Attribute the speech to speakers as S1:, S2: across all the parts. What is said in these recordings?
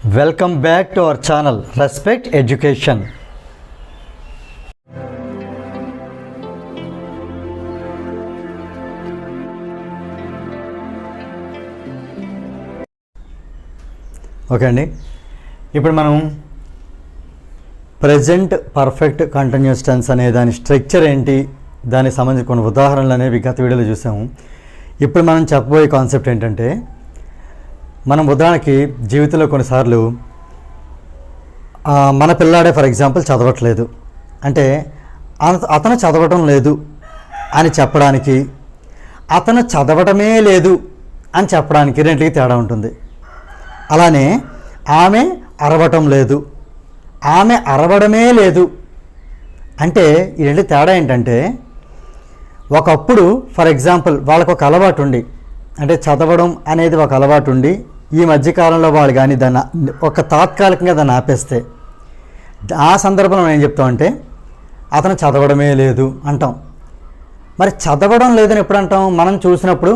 S1: Welcome back to our channel respect education. Okay అండి, ఇప్పుడు మనం ప్రజెంట్ పర్ఫెక్ట్ కంటిన్యూస్ టెన్స్ అనే దాని స్ట్రక్చర్ ఏంటి, దానికి సంబంధించిన కొన్ని ఉదాహరణలు అనేవి గత వీడియోలో చూసాము. ఇప్పుడు మనం చెప్పబోయే కాన్సెప్ట్ ఏంటంటే, మనం ఉదాహరణకి జీవితంలో కొన్నిసార్లు మన పిల్లాడే ఫర్ ఎగ్జాంపుల్ చదవట్లేదు అంటే అతను చదవటం లేదు అని చెప్పడానికి, అతను చదవటమే లేదు అని చెప్పడానికి రెండింటికి తేడా ఉంటుంది. అలానే ఆమె అరవటం లేదు, ఆమె అరవడమే లేదు అంటే ఈ రెండు తేడా ఏంటంటే, ఒకప్పుడు ఫర్ ఎగ్జాంపుల్ వాళ్ళకు ఒక అలవాటు ఉండి, అంటే చదవడం అనేది ఒక అలవాటు ఉండి, ఈ మధ్యకాలంలో వాళ్ళు కానీ దాన్ని ఒక తాత్కాలికంగా దాన్ని ఆపేస్తే, ఆ సందర్భంలో మనం ఏం చెప్తామంటే అతను చదవడమే లేదు అంటాం. మరి చదవడం లేదని ఎప్పుడు అంటాం? మనం చూసినప్పుడు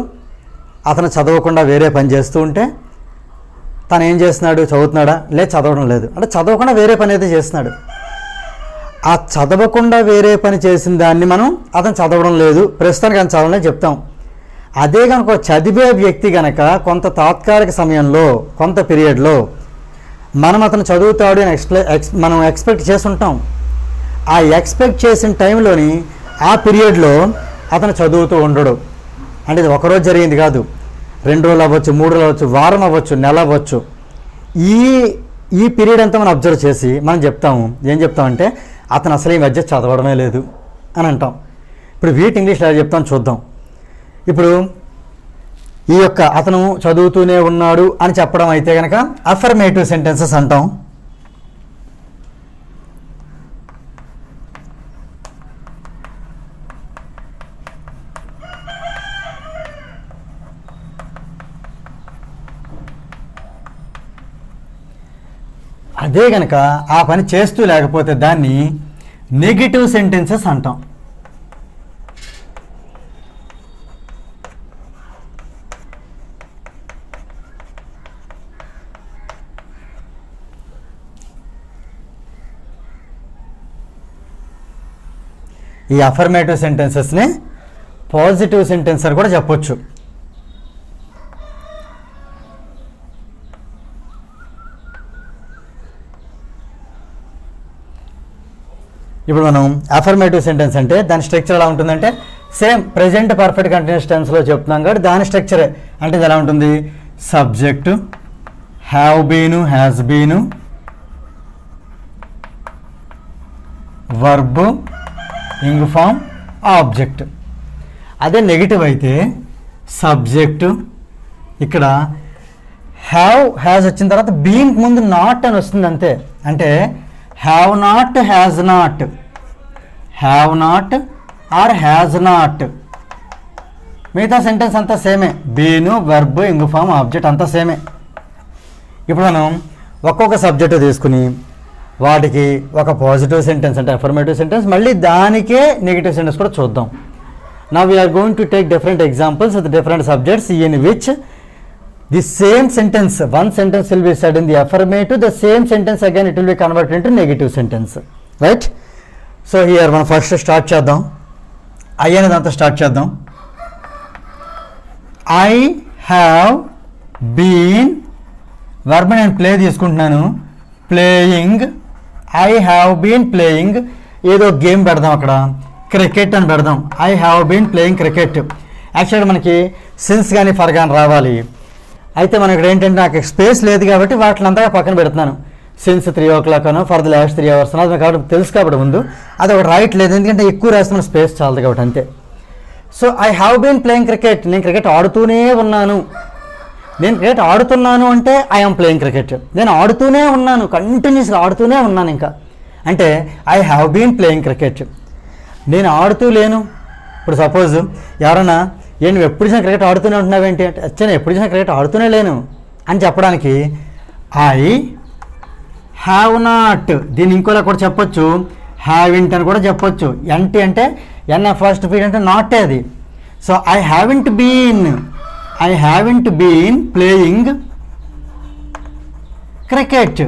S1: అతను చదవకుండా వేరే పని చేస్తూ ఉంటే తను ఏం చేస్తున్నాడు, చదువుతున్నాడా? లేదు, చదవడం లేదు అంటే చదవకుండా వేరే పని అయితే చేస్తున్నాడు. ఆ చదవకుండా వేరే పని చేసిన దాన్ని మనం అతను చదవడం లేదు, ప్రస్తుతానికి అతను చదవడం చెప్తాం. అదే కనుక చదివే వ్యక్తి కనుక కొంత తాత్కాలిక సమయంలో, కొంత పీరియడ్లో మనం అతను చదువుతాడు అని మనం ఎక్స్పెక్ట్ చేస్తుంటాం. ఆ ఎక్స్పెక్ట్ చేసిన టైంలోని ఆ పీరియడ్లో అతను చదువుతూ ఉండడు. అంటే ఇది ఒకరోజు జరిగింది కాదు, 2 రోజులు అవ్వచ్చు, 3 రోజులు అవ్వచ్చు, వారం అవ్వచ్చు, నెల అవ్వచ్చు. ఈ పీరియడ్ అంతా మనం అబ్జర్వ్ చేసి మనం చెప్తాము, ఏం చెప్తామంటే అతను అసలు ఈ మధ్య చదవడమే లేదు అని అంటాం. ఇప్పుడు వీటి ఇంగ్లీష్లో ఎలా చెప్తాం చూద్దాం. ఇప్పుడు ఈ యొక్క అతను చదువుతూనే ఉన్నాడు అని చెప్పడం అయితే కనుక అఫర్మేటివ్ సెంటెన్సెస్ అంటాం. అదే కనుక ఆ పని చేస్తూ లేకపోతే దాన్ని నెగిటివ్ సెంటెన్సెస్ అంటాం. ఈ అఫర్మేటివ్ సెంటెన్సెస్ని పాజిటివ్ సెంటెన్స్ అని కూడా చెప్పొచ్చు. ఇప్పుడు మనం అఫర్మేటివ్ సెంటెన్స్ అంటే దాని స్ట్రక్చర్ ఎలా ఉంటుందంటే, సేమ్ ప్రెజెంట్ పర్ఫెక్ట్ కంటిన్యూస్ టెన్స్లో చెప్తున్నాం కాబట్టి దాని స్ట్రక్చరే. అంటే ఇది ఎలా ఉంటుంది? Subject, have been, has been, verb, ing form, object. అదే నెగిటివ్ అయితే సబ్జెక్టు, ఇక్కడ హ్యావ్, హ్యాజ్ వచ్చిన తర్వాత బీన్ ముందు నాట్ అని వస్తుంది అంతే. అంటే have not, has not, have not or has not. మిగతా సెంటెన్స్ అంతా సేమే, been, verb, ing form, object అంతా సేమే. ఇప్పుడు మనం ఒక్కొక్క సబ్జెక్టు తీసుకుని వాటికి ఒక పాజిటివ్ సెంటెన్స్ అంటే అఫర్మేటివ్ సెంటెన్స్, మళ్ళీ దానికే నెగిటివ్ సెంటెన్స్ కూడా చూద్దాం. Now we are going to take different examples with different subjects in which the same sentence, one sentence will be said in the affirmative, the same sentence again it will be converted into negative sentence, right? So here మనం first start చేద్దాం. I అనే దాంతో start చేద్దాం. I have been, verb నేను play తీసుకుంటున్నాను, playing. I have been playing, ఏదో game పెడదాం, అక్కడ క్రికెట్ అని పెడదాం. I have been playing cricket. యాక్చువల్గా మనకి సిన్స్ కానీ ఫర్ కానీ రావాలి. అయితే మనం ఇక్కడ ఏంటంటే నాకు స్పేస్ లేదు కాబట్టి వాటిని అంతగా పక్కన పెడుతున్నాను. సిన్స్ 3 o'clock అనో ఫర్ ద లాస్ట్ 3 hours అది నాకు కాబట్టి తెలుసు కాబట్టి ముందు అది ఒక రైట్ లేదు, ఎందుకంటే ఎక్కువ రాసిన స్పేస్ చాలదు కాబట్టి అంతే. So I have been playing cricket, నేను క్రికెట్ ఆడుతూనే ఉన్నాను. నేను క్రికెట్ ఆడుతున్నాను అంటే ఐ ఆమ్ ప్లేయింగ్ క్రికెట్, నేను ఆడుతూనే ఉన్నాను, కంటిన్యూస్గా ఆడుతూనే ఉన్నాను ఇంకా అంటే I have been playing cricket. నేను ఆడుతూ లేను. ఇప్పుడు సపోజ్ ఎవరైనా నువ్వు ఎప్పుడు చూసినా క్రికెట్ ఆడుతూనే ఉంటున్నావేంటి అంటే, నేను ఎప్పుడు చూసినా క్రికెట్ ఆడుతూనే లేను అని చెప్పడానికి ఐ హ్యావ్ నాట్, దీన్ని ఇంకోలా కూడా చెప్పొచ్చు, హ్యావింట్ అని కూడా చెప్పొచ్చు. ఎంటి అంటే ఎన్ఎఫ్ ఫస్ట్ పీరియడ్ అంటే నాటే అది. So I haven't been playing cricket.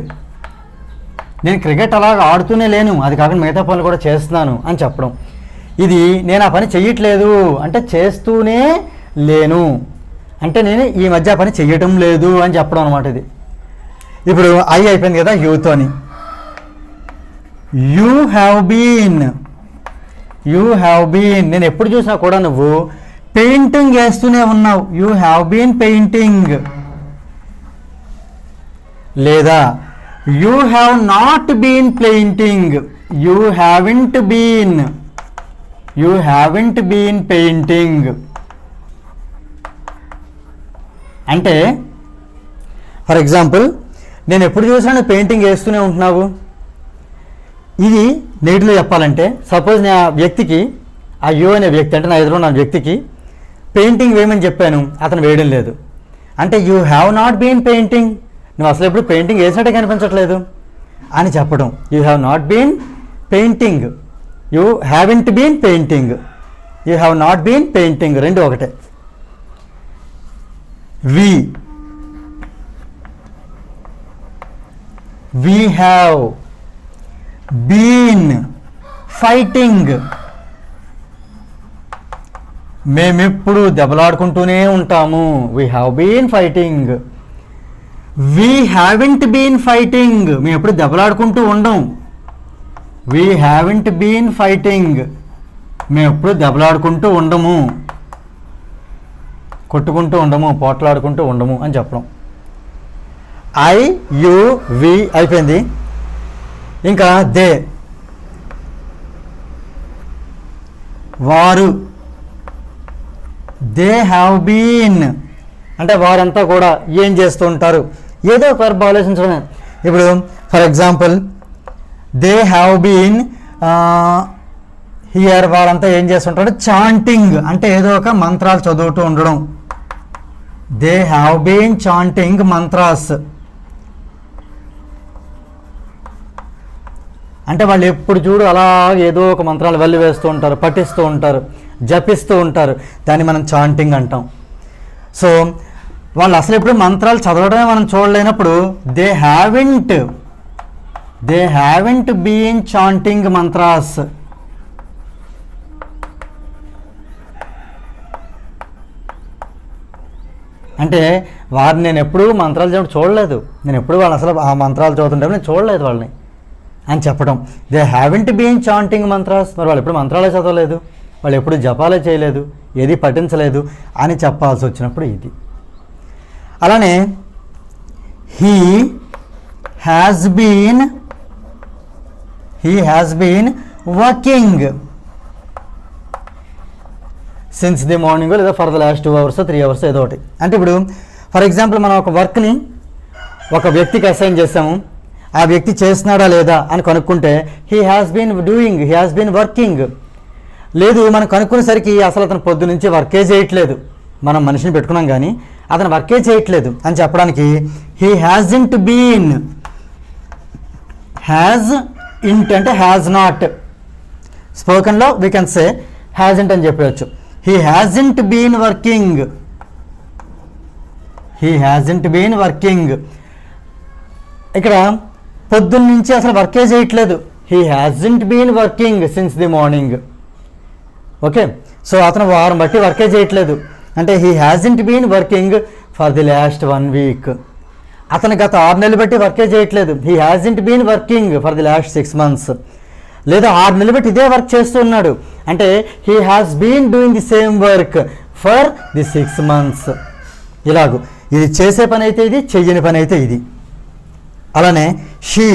S1: నేను క్రికెట్ అలాగ ఆడుతూనే లేను, అది కాకుండా మిగతా పనులు కూడా చేస్తున్నాను అని చెప్పడం. ఇది నేను ఆ పని చెయ్యట్లేదు అంటే చేస్తూనే లేను అంటే నేను ఈ మధ్య ఆ పని చెయ్యటం లేదు అని చెప్పడం అనమాట. ఇది ఇప్పుడు ఐ అయిపోయింది కదా యూతోని. యూ హ్యావ్ బీన్, నేను ఎప్పుడు చూసినా కూడా నువ్వు పెయింటింగ్ వేస్తూనే ఉన్నావు. You have been painting. లేదా you have not been painting, you haven't been painting. అంటే ఫర్ ఎగ్జాంపుల్, నేను ఎప్పుడు చూసినా నువ్వు పెయింటింగ్ వేస్తూనే ఉంటున్నావు. ఇది నెగిటివ్లో చెప్పాలంటే, సపోజ్ నేను ఆ వ్యక్తికి, ఆ యూ అనే వ్యక్తి అంటే నా ఎదురు ఉన్న వ్యక్తికి పెయింటింగ్ వేయమని చెప్పాను, అతను వేయడం లేదు. అంటే you have not been painting, నువ్వు అసలు ఎప్పుడు పెయింటింగ్ వేసినట్టే కనిపించట్లేదు అని చెప్పడం. You have not been painting, you haven't been painting, you have not been painting, రెండు ఒకటే. we have been fighting, మేమెప్పుడు దెబ్బలాడుకుంటూనే ఉంటాము. we have been fighting. we haven't been fighting, మేము ఎప్పుడు దెబ్బలాడుకుంటూ ఉండం. we haven't been fighting, మేము ఎప్పుడు దెబ్బలాడుకుంటూ ఉండము, కొట్టుకుంటూ ఉండము, పోట్లాడుకుంటూ ఉండము అని చెప్పడం. ఐ, యు, వి అయిపోయింది. ఇంకా దే, వారు. దే హ్యావ్ బీన్ అంటే వారంతా కూడా ఏం చేస్తూ ఉంటారు, ఏదో ఒక వర్బ్ ఆలోచించడమే. ఇప్పుడు for example, they have been here, వారంతా ఏం చేస్తుంటారు, చాంటింగ్ అంటే ఏదో ఒక మంత్రాలు చదువుతూ ఉండడం. They have been chanting mantras అంటే వాళ్ళు ఎప్పుడు చూడు అలా ఏదో ఒక మంత్రాలు వెళ్ళి వేస్తూ ఉంటారు, పఠిస్తూ ఉంటారు, జపిస్తూ ఉంటారు. దాన్ని మనం చాంటింగ్ అంటాం. సో వాళ్ళు అసలు ఎప్పుడు మంత్రాలు చదవడమే మనం చూడలేనప్పుడు they haven't been chanting mantras. అంటే వారిని నేను ఎప్పుడూ మంత్రాలు చూడలేదు, నేను ఎప్పుడు వాళ్ళు అసలు ఆ మంత్రాలు చదువుతుంటే నేను చూడలేదు వాళ్ళని అని చెప్పడం. They haven't been chanting mantras, మరి వాళ్ళు ఎప్పుడు మంత్రాలే చదవలేదు, వాళ్ళు ఎప్పుడు జపాలే చేయలేదు, ఏది పఠించలేదు అని చెప్పాల్సి వచ్చినప్పుడు ఇది. అలానే he has been working since the morning, లేదా for the last 2 hours 3 hours ఏదో ఒకటి. అంటే ఇప్పుడు ఫర్ ఎగ్జాంపుల్ మనం ఒక వర్క్ని ఒక వ్యక్తికి అసైన్ చేస్తాము, ఆ వ్యక్తి చేస్తున్నాడా లేదా అని కనుక్కుంటే హీ హ్యాస్ బీన్ వర్కింగ్. లేదు మనం కనుక్కునేసరికి అసలు అతను పొద్దు నుంచి వర్కే చేయట్లేదు, మనం మనిషిని పెట్టుకున్నాం కానీ అతను వర్కే చేయట్లేదు అని చెప్పడానికి he hasn't been. Hasn't అంటే హ్యాజ్ నాట్, స్పోకెన్లో వీ కెన్ సే హ్యాజంట్ అని చెప్పవచ్చు. He hasn't been working. ఇక్కడ పొద్దున్న నుంచి అసలు వర్కే చేయట్లేదు, he hasn't been working since the morning. Okay, so అతను వారం బట్టి వర్కే చేయట్లేదు అంటే he hasn't been working for the last 1 week. అతను గత 6 నెలలు బట్టి వర్కే చేయట్లేదు, he hasn't been working for the last 6 months. లేదా 6 నెలలు బట్టి ఇదే వర్క్ చేస్తున్నాడు అంటే he has been doing the same work for the 6 months. ఇలాగూ ఇది చేసే పని అయితే ఇది, చెయ్యని పని అయితే ఇది. అలానే she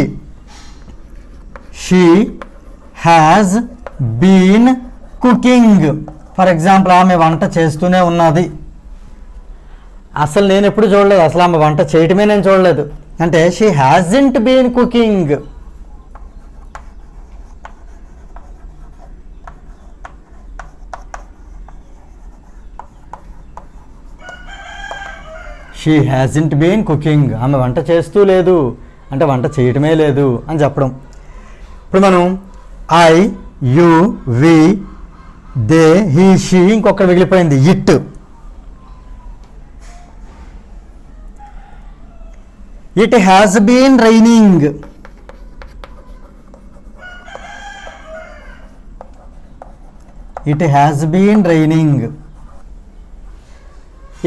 S1: has been cooking. For example, ఆమె వంట చేస్తూనే ఉన్నది. అసలు నేను ఎప్పుడు చూడలేదు, అసలు ఆమె వంట చేయటమే నేను చూడలేదు అంటే she hasn't been cooking. She hasn't been cooking, ఆమె వంట చేస్తూ లేదు అంటే వంట చేయటమే లేదు అని చెప్పడం. ఇప్పుడు మనం I, you, we, they, he, she, ఇంకొకటి మిగిలిపోయింది it. It has been raining. It has been raining.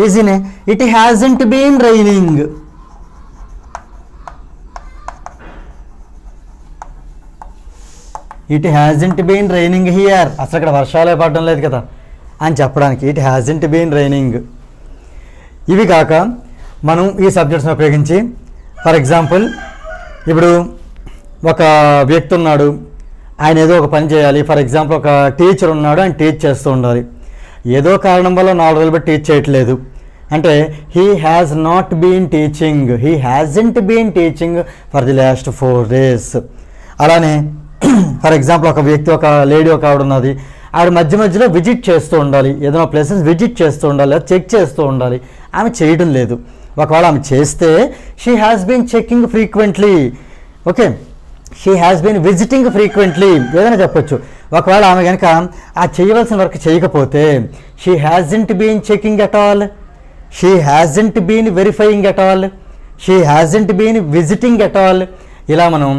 S1: ఈజీనే. It hasn't been raining. It hasn't been raining here. అసలు ఇక్కడ వర్షాలే పడడం లేదు కదా అని చెప్పడానికి ఇట్ హ్యాజంట్ బీన్ రైనింగ్. ఇవి కాక మనం ఈ సబ్జెక్ట్స్ని ఉపయోగించి ఫర్ ఎగ్జాంపుల్ ఇప్పుడు ఒక వ్యక్తి ఉన్నాడు, ఆయన ఏదో ఒక పని చేయాలి. ఫర్ ఎగ్జాంపుల్ ఒక టీచర్ ఉన్నాడు, ఆయన టీచ్ చేస్తూ ఉండాలి. ఏదో కారణం వల్ల 4 రోజులు బట్టి టీచ్ చేయట్లేదు అంటే he has not been teaching, he hasn't been teaching for the last 4 days. అలానే ఫర్ ఎగ్జాంపుల్ ఒక వ్యక్తి, ఒక లేడీ, ఒక ఆవిడ ఉన్నది, ఆవిడ మధ్య మధ్యలో విజిట్ చేస్తూ ఉండాలి, ఏదైనా ప్లేసెస్ విజిట్ చేస్తూ ఉండాలి, చెక్ చేస్తూ ఉండాలి. ఆమె చేయడం లేదు. ఒకవేళ ఆమె చేస్తే she has been checking frequently. Okay, she has been visiting frequently ఏదైనా చెప్పొచ్చు. ఒకవేళ ఆమె కనుక ఆ చేయవలసిన వర్క్ చేయకపోతే she hasn't been checking at all, she hasn't been verifying at all, she hasn't been visiting at all. ఇలా మనం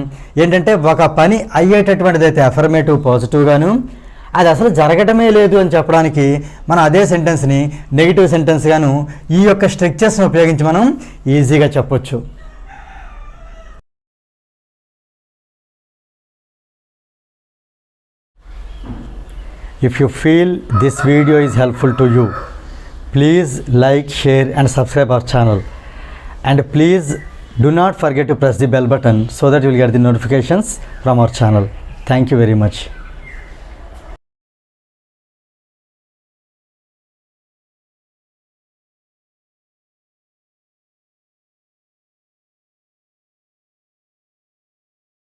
S1: ఏంటంటే ఒక పని అయ్యేటటువంటిది అయితే అఫర్మేటివ్ పాజిటివ్గాను, అది అసలు జరగడమే లేదు అని చెప్పడానికి మనం అదే సెంటెన్స్ని నెగిటివ్ సెంటెన్స్గాను ఈ యొక్క స్ట్రక్చర్స్ని ఉపయోగించి మనం ఈజీగా చెప్పొచ్చు. If you feel this video is helpful to you, please like, share and subscribe our channel. And please do not forget to press the bell button so that you will get the notifications from our channel. Thank you very much.